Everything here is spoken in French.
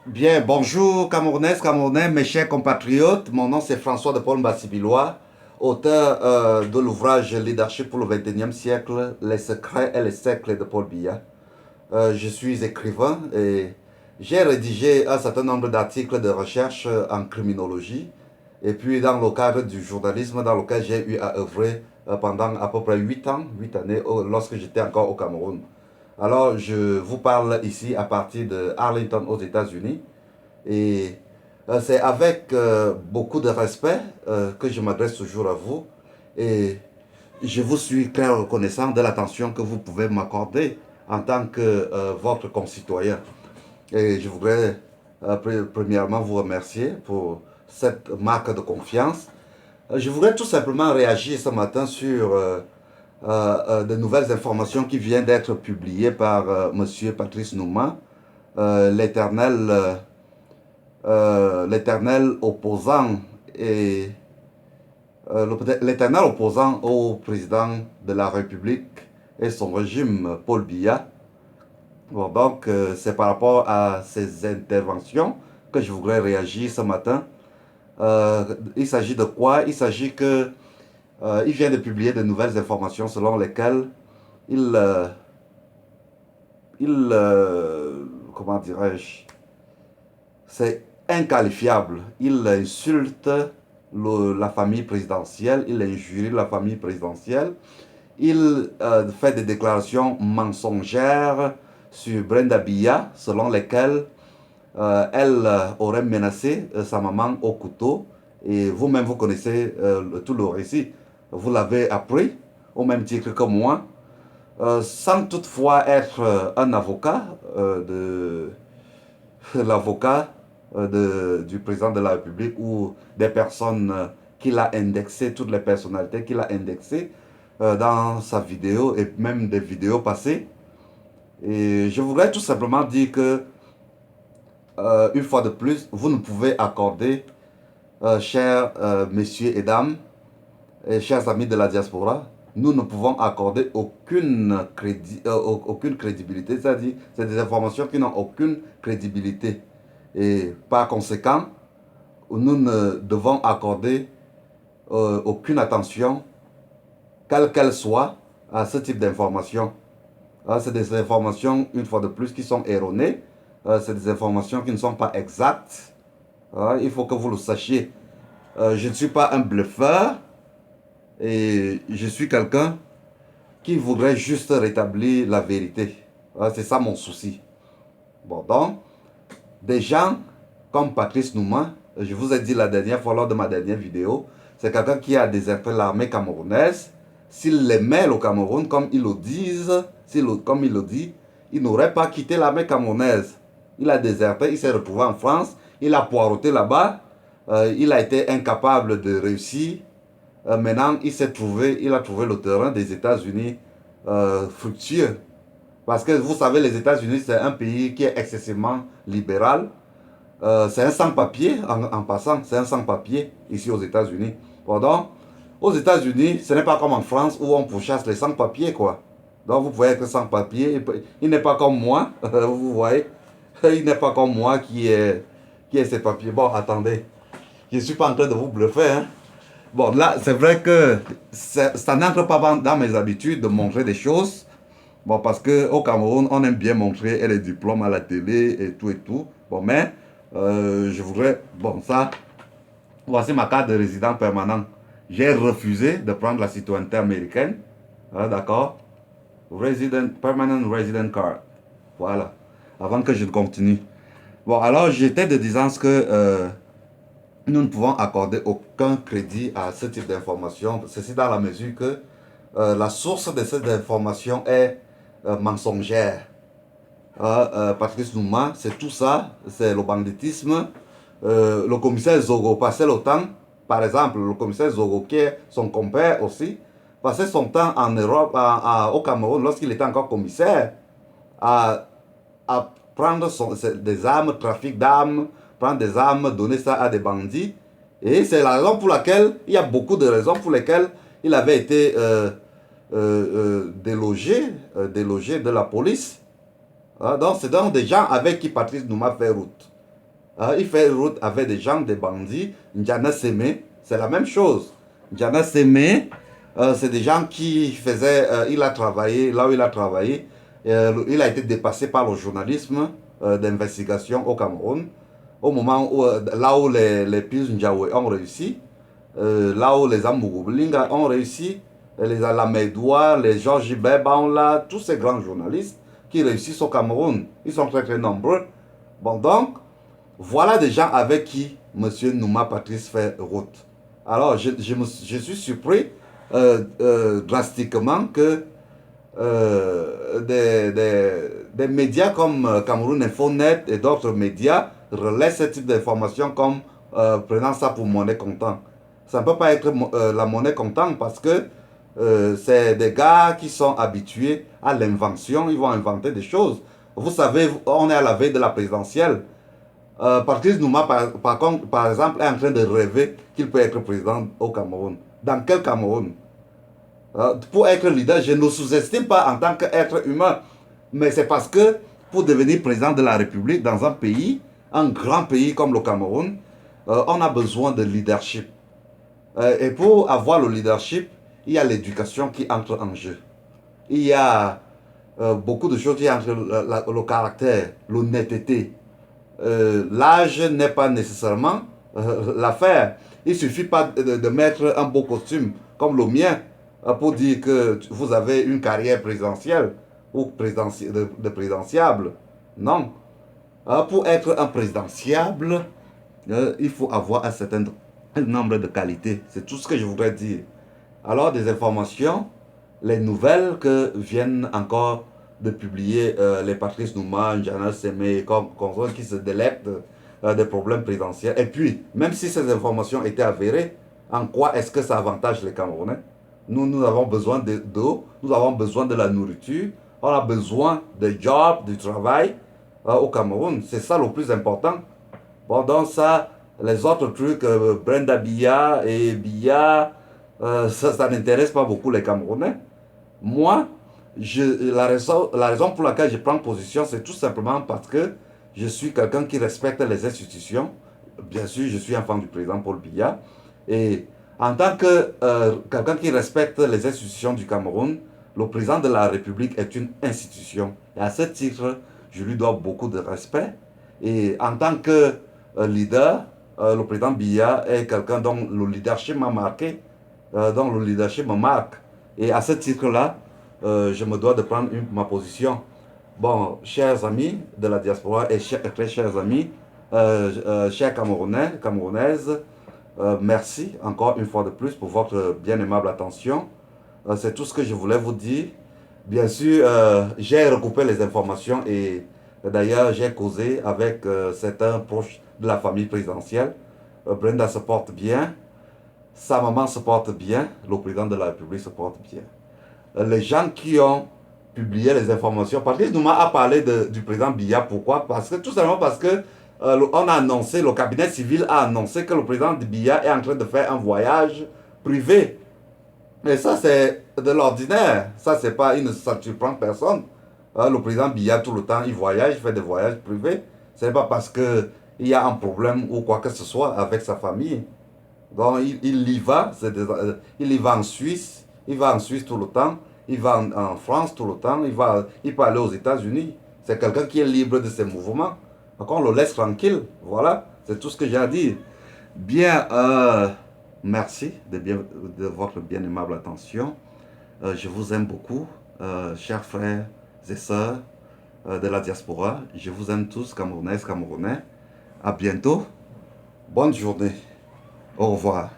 Bien, bonjour Camerounaises, Camerounais, mes chers compatriotes. Mon nom c'est François de Paul Mbassibilois, auteur de l'ouvrage Leadership pour le 21e siècle, les secrets et les siècles de Paul Biya. Je suis écrivain et j'ai rédigé un certain nombre d'articles de recherche en criminologie et puis dans le cadre du journalisme dans lequel j'ai eu à œuvrer pendant à peu près 8 ans, 8 années lorsque j'étais encore au Cameroun. Alors, je vous parle ici à partir de Arlington aux États-Unis. Et c'est avec beaucoup de respect que je m'adresse toujours à vous. Et je vous suis très reconnaissant de l'attention que vous pouvez m'accorder en tant que votre concitoyen. Et je voudrais premièrement vous remercier pour cette marque de confiance. Je voudrais tout simplement réagir ce matin sur de nouvelles informations qui viennent d'être publiées par Monsieur Patrice Nouma, l'éternel l'éternel opposant et l'éternel opposant au président de la République et son régime, Paul Biya. Bon, donc, c'est par rapport à ces interventions que je voudrais réagir ce matin. Il s'agit de quoi? Il s'agit que il vient de publier de nouvelles informations selon lesquelles il, euh, comment dirais-je, c'est inqualifiable. Il insulte la famille présidentielle, il injurie la famille présidentielle, il fait des déclarations mensongères sur Brenda Biya, selon lesquelles elle aurait menacé sa maman au couteau. Et vous-même, vous connaissez tout le récit. Vous l'avez appris au même titre que moi, sans toutefois être un avocat l'avocat du président de la République ou des personnes qu'il a indexées, toutes les personnalités qu'il a indexées dans sa vidéo et même des vidéos passées. Et je voudrais tout simplement dire que, une fois de plus, vous ne pouvez accorder, chers messieurs et dames, et chers amis de la diaspora, nous ne pouvons accorder aucune crédibilité, c'est-à-dire c'est des informations qui n'ont aucune crédibilité. Et par conséquent, nous ne devons accorder aucune attention, quelle qu'elle soit, à ce type d'informations. C'est des informations, une fois de plus, qui sont erronées. C'est des informations qui ne sont pas exactes. Il faut que vous le sachiez. Je ne suis pas un bluffeur et je suis quelqu'un qui voudrait juste rétablir la vérité. C'est ça mon souci. Bon, donc, des gens comme Patrice Nouma, je vous ai dit la dernière fois lors de ma dernière vidéo, c'est quelqu'un qui a déserté l'armée camerounaise. S'il aimait le Cameroun, comme ils le disent, comme il le dit, il n'aurait pas quitté l'armée camerounaise. Il a déserté, il s'est retrouvé en France, il a poireauté là-bas, il a été incapable de réussir. Maintenant, il a trouvé le terrain des États-Unis fructueux. Parce que vous savez, les États-Unis, c'est un pays qui est excessivement libéral. C'est un sans-papier, en passant, c'est un sans-papier ici aux États-Unis. Pendant, aux États-Unis, ce n'est pas comme en France où on pourchasse les sans-papiers, quoi. Donc vous pouvez être sans-papier. Il n'est pas comme moi, vous voyez. Il n'est pas comme moi qui est ses papiers. Bon, attendez, je ne suis pas en train de vous bluffer, hein. Bon, là, c'est vrai que ça n'entre pas dans mes habitudes de montrer des choses. Bon, parce qu'au Cameroun, on aime bien montrer les diplômes à la télé et tout et tout. Bon, mais je voudrais. Bon, ça, voici ma carte de résident permanent. J'ai refusé de prendre la citoyenneté américaine. D'accord? Permanent Resident Card. Voilà. Avant que je continue. Bon, alors j'étais de disant que nous ne pouvons accorder aucun crédit à ce type d'information. Ceci dans la mesure que la source de cette information est mensongère. Patrice Nouma, c'est tout ça, c'est le banditisme. Le commissaire Zogo passait le temps, par exemple, le commissaire Zogo, qui est son compère aussi, passait son temps en Europe, au Cameroun, lorsqu'il était encore commissaire, à, à prendre des armes, trafic d'armes, prendre des armes, donner ça à des bandits. Et c'est la raison pour laquelle, il y a beaucoup de raisons pour lesquelles il avait été délogé de la police. Donc, c'est donc des gens avec qui Patrice Nouma fait route. Il fait route avec des gens, des bandits. N'Djamena Semé, c'est la même chose. N'Djamena Semé, c'est des gens qui faisaient. Il a travaillé, là où il a travaillé, il a été dépassé par le journalisme d'investigation au Cameroun. Au moment où, là où les Pius Ndiaye ont réussi, là où les Amougoubelinga ont réussi, les Alamedois, les Georges Beba, tous ces grands journalistes qui réussissent au Cameroun, ils sont très très nombreux. Bon, donc, voilà des gens avec qui M. Nouma Patrice fait route. Alors, je suis surpris drastiquement que des médias comme Cameroun Infonet et d'autres médias relaient ce type d'informations comme prenant ça pour monnaie comptante. Ça ne peut pas être la monnaie comptante parce que c'est des gars qui sont habitués à l'invention, ils vont inventer des choses. Vous savez, on est à la veille de la présidentielle. Patrice Nouma, par exemple, est en train de rêver qu'il peut être président au Cameroun. Dans quel Cameroun? Pour être leader, je ne sous-estime pas en tant qu'être humain. Mais c'est parce que pour devenir président de la République dans un pays, un grand pays comme le Cameroun, on a besoin de leadership. Et pour avoir le leadership, il y a l'éducation qui entre en jeu. Il y a beaucoup de choses qui entrent, le caractère, l'honnêteté. L'âge n'est pas nécessairement l'affaire. Il ne suffit pas de mettre un beau costume comme le mien pour dire que vous avez une carrière présidentielle ou de présidentiable. Non. Pour être un présidentiable, il faut avoir un certain nombre de qualités. C'est tout ce que je voudrais dire. Alors, des informations, les nouvelles que viennent encore de publier les Patrice Nouma, N'Djamena Semé, comme qui se délectent des problèmes présidentiels. Et puis, même si ces informations étaient avérées, en quoi est-ce que ça avantage les Camerounais? Nous avons besoin d'eau, nous avons besoin de la nourriture, on a besoin de jobs, du travail au Cameroun. C'est ça le plus important. Pendant ça, les autres trucs, Brenda Bia et Bia, ça n'intéresse pas beaucoup les Camerounais. Moi, la raison pour laquelle je prends position, c'est tout simplement parce que je suis quelqu'un qui respecte les institutions. Bien sûr, je suis enfant du président Paul Biya. Et en tant que quelqu'un qui respecte les institutions du Cameroun, le président de la République est une institution. Et à ce titre, je lui dois beaucoup de respect. Et en tant que leader, le président Biya est quelqu'un dont le leadership m'a marqué, dont le leadership me marque. Et à ce titre-là, je me dois de prendre ma position. Bon, chers amis de la diaspora et très chers amis, chers Camerounais, Camerounaises, merci encore une fois de plus pour votre bien aimable attention. C'est tout ce que je voulais vous dire. Bien sûr, j'ai recoupé les informations et d'ailleurs j'ai causé avec certains proches de la famille présidentielle. Brenda se porte bien, sa maman se porte bien, le président de la République se porte bien. Les gens qui ont publié les informations, Patrice Nouma a parlé du président Biya. Pourquoi? Parce que tout simplement parce que on a annoncé, le cabinet civil a annoncé que le président Biya est en train de faire un voyage privé. Et ça, c'est de l'ordinaire. Ça, c'est pas ça ne surprend personne. Le président Biya, tout le temps, il voyage, il fait des voyages privés. Ce n'est pas parce qu'il y a un problème ou quoi que ce soit avec sa famille. Donc, il y va. Il y va en Suisse. Il va en Suisse tout le temps. Il va en France tout le temps. Il peut aller aux États-Unis. C'est quelqu'un qui est libre de ses mouvements. Donc, on le laisse tranquille. Voilà. C'est tout ce que j'ai à dire. Bien, merci de votre bien aimable attention. Je vous aime beaucoup, chers frères et sœurs de la diaspora. Je vous aime tous, Camerounaises, Camerounais. À bientôt. Bonne journée. Au revoir.